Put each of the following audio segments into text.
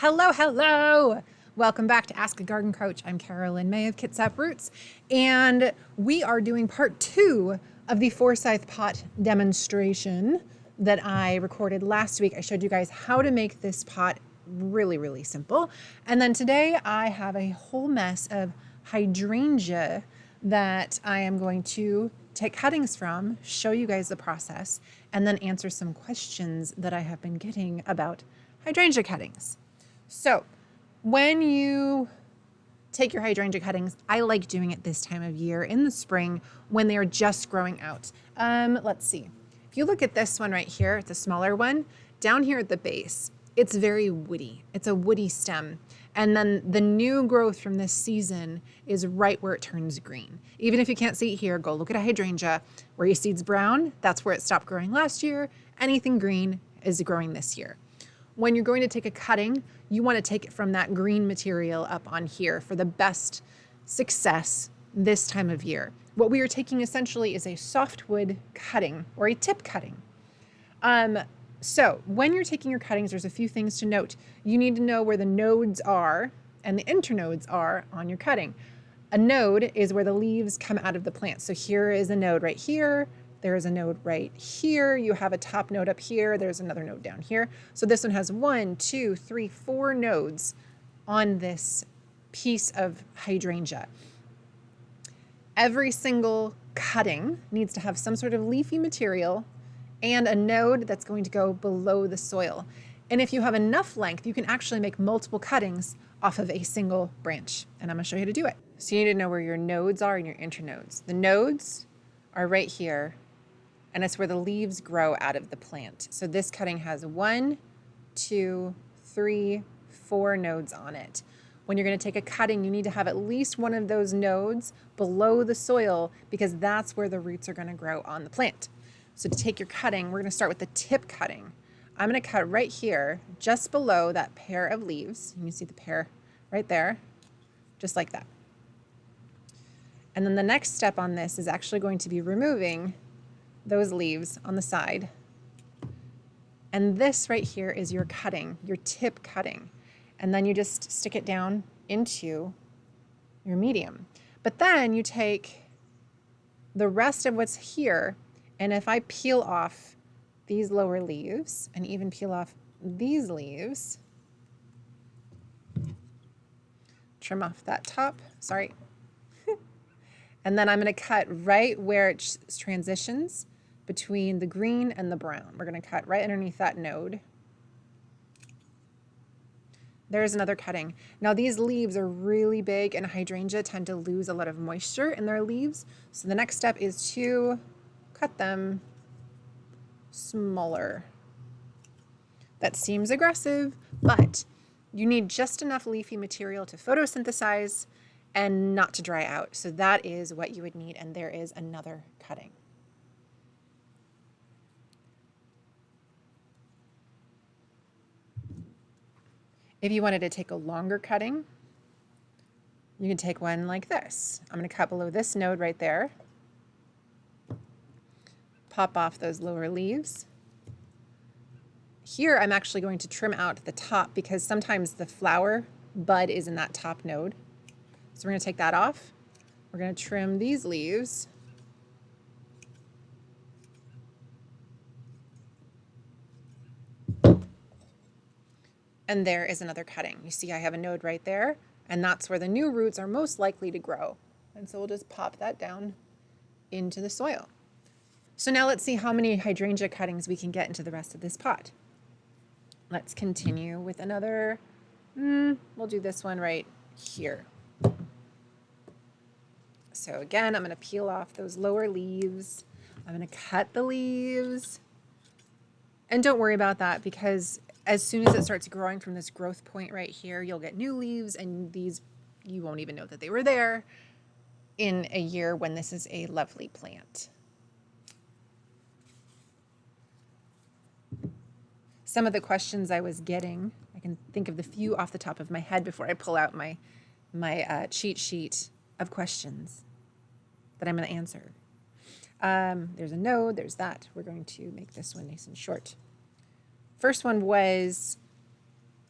Hello, hello. Welcome back to Ask a Garden Coach. I'm Carolyn May of Kitsap Roots, and we are doing part 2 of the Forsyth pot demonstration that I recorded last week. I showed you guys how to make this pot really simple. And then today I have a whole mess of hydrangea that I am going to take cuttings from, show you guys the process, and then answer some questions that I have been getting about hydrangea cuttings. So when you take your hydrangea cuttings, I like doing it this time of year in the spring when they are just growing out. Let's see. If you look at this one right here, it's a smaller one. Down here at the base, it's very woody. It's a woody stem. And then the new growth from this season is right where it turns green. Even if you can't see it here, go look at a hydrangea. Where your seed's brown, that's where it stopped growing last year. Anything green is growing this year. When you're going to take a cutting, you want to take it from that green material up on here for the best success this time of year. What we are taking essentially is a softwood cutting or a tip cutting. So when you're taking your cuttings, there's a few things to note. You need to know where the nodes are and the internodes are on your cutting. A node is where the leaves come out of the plant. So here is a node right here. There is a node right here. You have a top node up here. There's another node down here. So this one has 1, 2, 3, 4 nodes on this piece of hydrangea. Every single cutting needs to have some sort of leafy material and a node that's going to go below the soil. And if you have enough length, you can actually make multiple cuttings off of a single branch. And I'm going to show you how to do it. So you need to know where your nodes are and your internodes. The nodes are right here, and it's where the leaves grow out of the plant. So this cutting has 1, 2, 3, 4 nodes on it. When you're going to take a cutting, you need to have at least one of those nodes below the soil because that's where the roots are going to grow on the plant. So to take your cutting, we're going to start with the tip cutting. I'm going to cut right here, just below that pair of leaves. You can see the pair right there, just like that. And then the next step on this is actually going to be removing those leaves on the side. And this right here is your cutting, your tip cutting. And then you just stick it down into your medium. But then you take the rest of what's here, and if I peel off these lower leaves and even peel off these leaves, trim off that top, sorry. And then I'm going to cut right where it transitions between the green and the brown. We're going to cut right underneath that node. There's another cutting. Now these leaves are really big, and hydrangea tend to lose a lot of moisture in their leaves. So the next step is to cut them smaller. That seems aggressive, but you need just enough leafy material to photosynthesize and not to dry out. So that is what you would need, and there is another cutting. If you wanted to take a longer cutting, you can take one like this. I'm going to cut below this node right there. Pop off those lower leaves. Here I'm actually going to trim out the top because sometimes the flower bud is in that top node. So we're going to take that off. We're going to trim these leaves. And there is another cutting. You see I have a node right there, and that's where the new roots are most likely to grow. And so we'll just pop that down into the soil. So now let's see how many hydrangea cuttings we can get into the rest of this pot. Let's continue with another, we'll do this one right here. So again, I'm going to peel off those lower leaves. I'm going to cut the leaves. And don't worry about that because as soon as it starts growing from this growth point right here, you'll get new leaves, and these, you won't even know that they were there in a year when this is a lovely plant. Some of the questions I was getting, I can think of the few off the top of my head before I pull out my cheat sheet of questions that I'm going to answer. There's a node, there's that. We're going to make this one nice and short. First one was,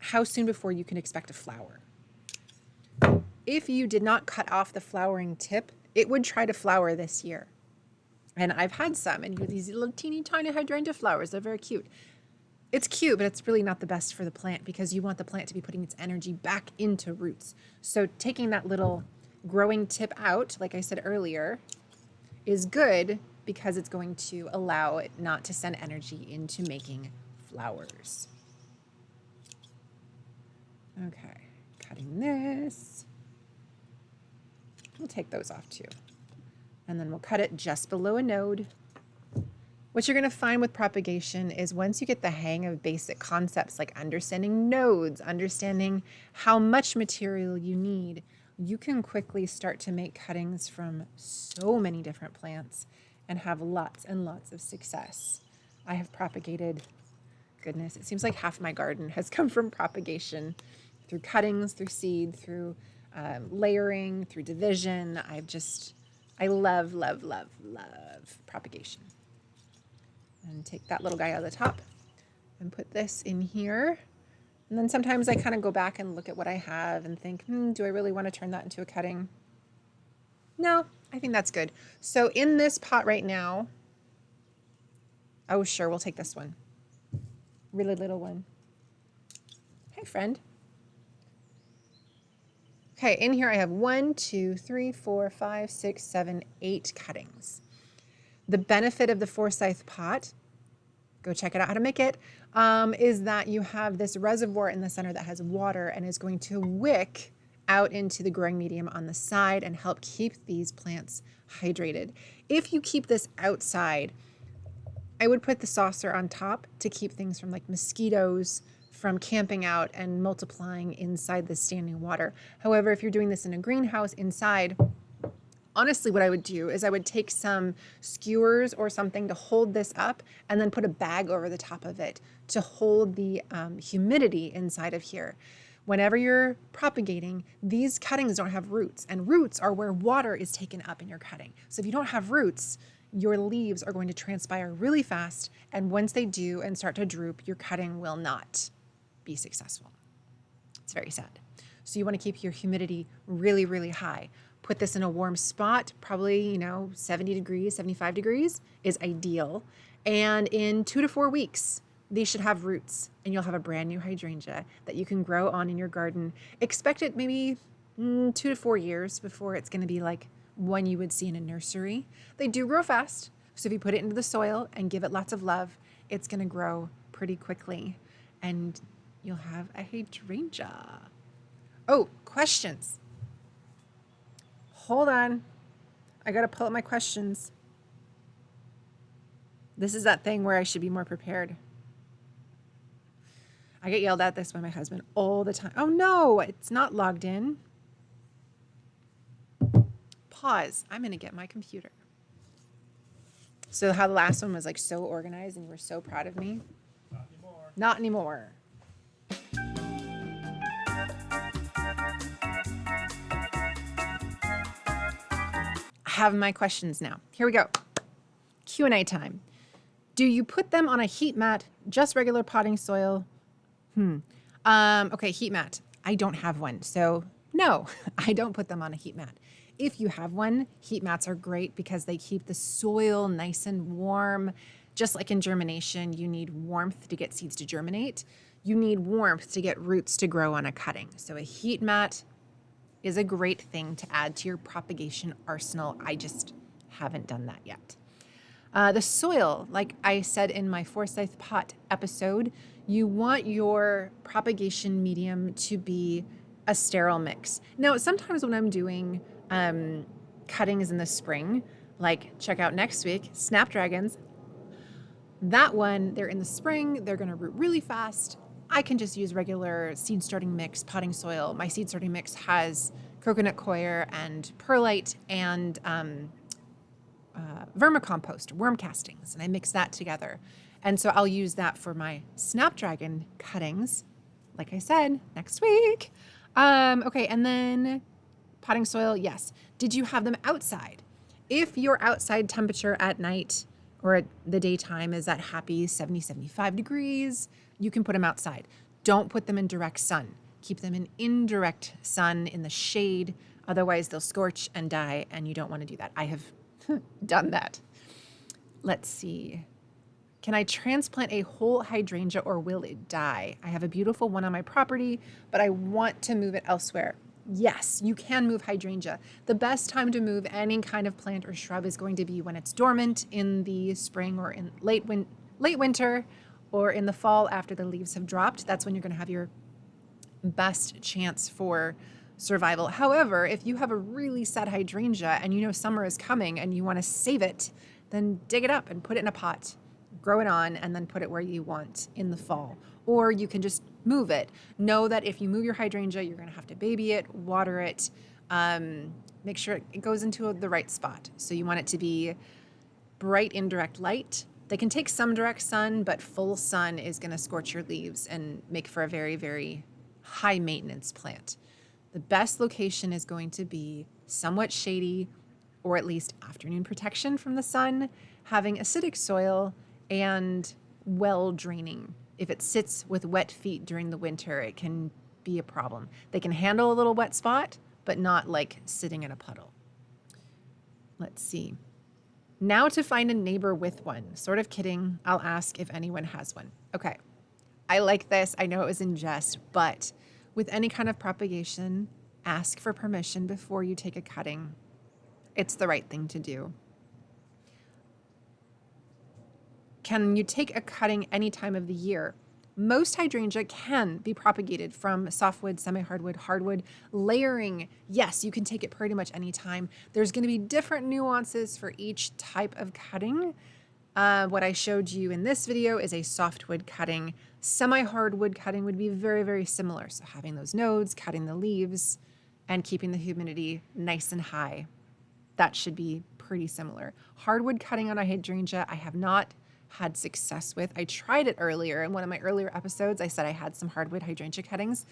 how soon before you can expect a flower. If you did not cut off the flowering tip, it would try to flower this year. And I've had some, and you have these little teeny tiny hydrangea flowers. They're very cute. It's cute, but it's really not the best for the plant because you want the plant to be putting its energy back into roots. So taking that little growing tip out, like I said earlier, is good because it's going to allow it not to send energy into making flowers. Okay, cutting this. We'll take those off too. And then we'll cut it just below a node. What you're going to find with propagation is once you get the hang of basic concepts like understanding nodes, understanding how much material you need, you can quickly start to make cuttings from so many different plants and have lots and lots of success. I have propagated, goodness, it seems like half my garden has come from propagation through cuttings, through seed, through layering, through division. I love, love, love, love propagation. And take that little guy out of the top and put this in here. And then sometimes I kind of go back and look at what I have and think, do I really want to turn that into a cutting? No, I think that's good. So in this pot right now, oh, sure, we'll take this one. Really little one. Hey, friend. Okay, in here I have 1, 2, 3, 4, 5, 6, 7, 8 cuttings. The benefit of the Forsyth pot, go check it out how to make it, is that you have this reservoir in the center that has water and is going to wick out into the growing medium on the side and help keep these plants hydrated. If you keep this outside, I would put the saucer on top to keep things from like mosquitoes from camping out and multiplying inside the standing water. However, if you're doing this in a greenhouse inside, honestly, what I would do is I would take some skewers or something to hold this up and then put a bag over the top of it to hold the humidity inside of here. Whenever you're propagating, these cuttings don't have roots, and roots are where water is taken up in your cutting. So if you don't have roots, your leaves are going to transpire really fast, and once they do and start to droop, your cutting will not be successful. It's very sad. So you want to keep your humidity really, really high. Put this in a warm spot, probably, 70 degrees, 75 degrees is ideal. And in 2 to 4 weeks, these should have roots and you'll have a brand new hydrangea that you can grow on in your garden. Expect it maybe 2 to 4 years before it's going to be like one you would see in a nursery. They do grow fast. So if you put it into the soil and give it lots of love, it's going to grow pretty quickly and you'll have a hydrangea. Oh, questions. Hold on. I got to pull up my questions. This is that thing where I should be more prepared. I get yelled at this by my husband all the time. Oh no, it's not logged in. Pause. I'm going to get my computer. So how the last one was like so organized and you were so proud of me? Not anymore. Not anymore. I have my questions now. Here we go. Q&A time. Do you put them on a heat mat, just regular potting soil? Okay, heat mat. I don't have one. So no, I don't put them on a heat mat. If you have one, heat mats are great because they keep the soil nice and warm. Just like in germination, you need warmth to get seeds to germinate. You need warmth to get roots to grow on a cutting. So a heat mat is a great thing to add to your propagation arsenal. I just haven't done that yet. The soil, like I said in my Forsyth pot episode, you want your propagation medium to be a sterile mix. Now, sometimes when I'm doing cuttings in the spring, like check out next week, snapdragons, that one, they're in the spring, they're gonna root really fast. I can just use regular seed starting mix, potting soil. My seed starting mix has coconut coir and perlite and vermicompost, worm castings, and I mix that together. And so I'll use that for my snapdragon cuttings, like I said, next week. Okay, and then potting soil, yes. Did you have them outside? If your outside temperature at night or at the daytime is that happy 70, 75 degrees, you can put them outside. Don't put them in direct sun. Keep them in indirect sun in the shade. Otherwise, they'll scorch and die, and you don't want to do that. I have done that. Let's see. Can I transplant a whole hydrangea or will it die? I have a beautiful one on my property, but I want to move it elsewhere. Yes, you can move hydrangea. The best time to move any kind of plant or shrub is going to be when it's dormant in the spring or in late winter or in the fall after the leaves have dropped. That's when you're going to have your best chance for survival. However, if you have a really sad hydrangea and you know summer is coming and you want to save it, then dig it up and put it in a pot, grow it on, and then put it where you want in the fall. Or you can just move it. Know that if you move your hydrangea, you're going to have to baby it, water it, make sure it goes into the right spot. So you want it to be bright indirect light. They can take some direct sun, but full sun is going to scorch your leaves and make for a very, very high maintenance plant. The best location is going to be somewhat shady, or at least afternoon protection from the sun, having acidic soil, and well draining. If it sits with wet feet during the winter, it can be a problem. They can handle a little wet spot, but not like sitting in a puddle. Let's see. Now to find a neighbor with one. Sort of kidding. I'll ask if anyone has one. Okay. I like this. I know it was in jest, but with any kind of propagation, ask for permission before you take a cutting. It's the right thing to do. Can you take a cutting any time of the year? Most hydrangea can be propagated from softwood, semi-hardwood, hardwood. Layering, yes, you can take it pretty much any time. There's going to be different nuances for each type of cutting. What I showed you in this video is a softwood cutting. Semi-hardwood cutting would be very, very similar. So having those nodes, cutting the leaves, and keeping the humidity nice and high. That should be pretty similar. Hardwood cutting on a hydrangea, I have not had success with. I tried it earlier in one of my earlier episodes. I said I had some hardwood hydrangea cuttings.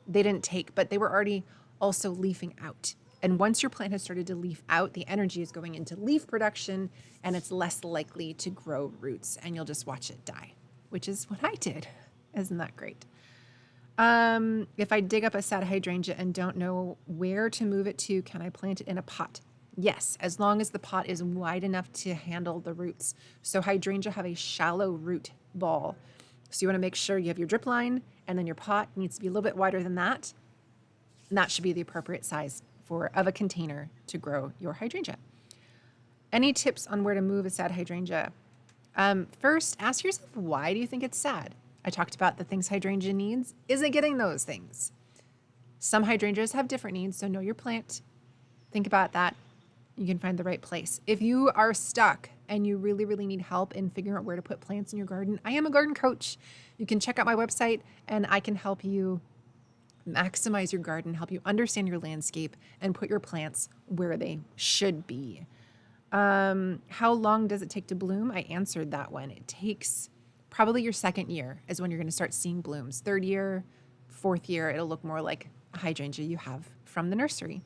They didn't take, but they were already also leafing out. And once your plant has started to leaf out, the energy is going into leaf production and it's less likely to grow roots, and you'll just watch it die, which is what I did. Isn't that great? If I dig up a sad hydrangea and don't know where to move it to, can I plant it in a pot? Yes, as long as the pot is wide enough to handle the roots. So hydrangea have a shallow root ball. So you want to make sure you have your drip line, and then your pot needs to be a little bit wider than that. And that should be the appropriate size of a container to grow your hydrangea. Any tips on where to move a sad hydrangea? First, ask yourself, why do you think it's sad? I talked about the things hydrangea needs. Is it getting those things? Some hydrangeas have different needs, so know your plant. Think about that. You can find the right place. If you are stuck and you really, really need help in figuring out where to put plants in your garden, I am a garden coach. You can check out my website and I can help you maximize your garden, help you understand your landscape, and put your plants where they should be. How long does it take to bloom? I answered that one. It takes probably your second year is when you're going to start seeing blooms. Third year, fourth year, it'll look more like a hydrangea you have from the nursery.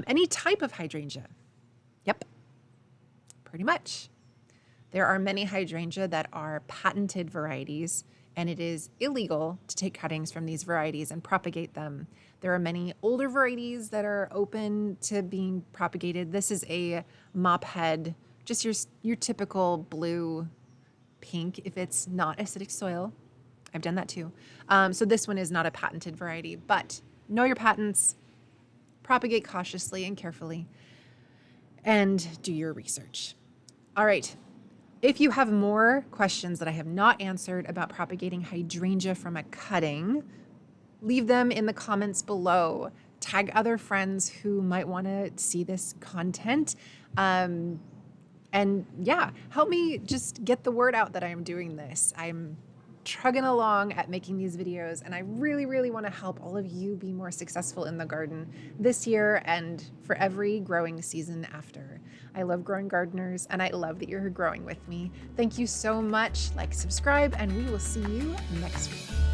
Any type of hydrangea? Yep, pretty much. There are many hydrangea that are patented varieties, and it is illegal to take cuttings from these varieties and propagate them. There are many older varieties that are open to being propagated. This is a mop head, just your typical blue pink if it's not acidic soil. I've done that too. So this one is not a patented variety, but know your patents, propagate cautiously and carefully, and do your research. All right. If you have more questions that I have not answered about propagating hydrangea from a cutting, leave them in the comments below. Tag other friends who might want to see this content. And yeah, help me just get the word out that I'm doing this. I'm trugging along at making these videos, and I really, really want to help all of you be more successful in the garden this year and for every growing season after. I love growing gardeners, and I love that you're growing with me. Thank you so much. Like, subscribe, and we will see you next week.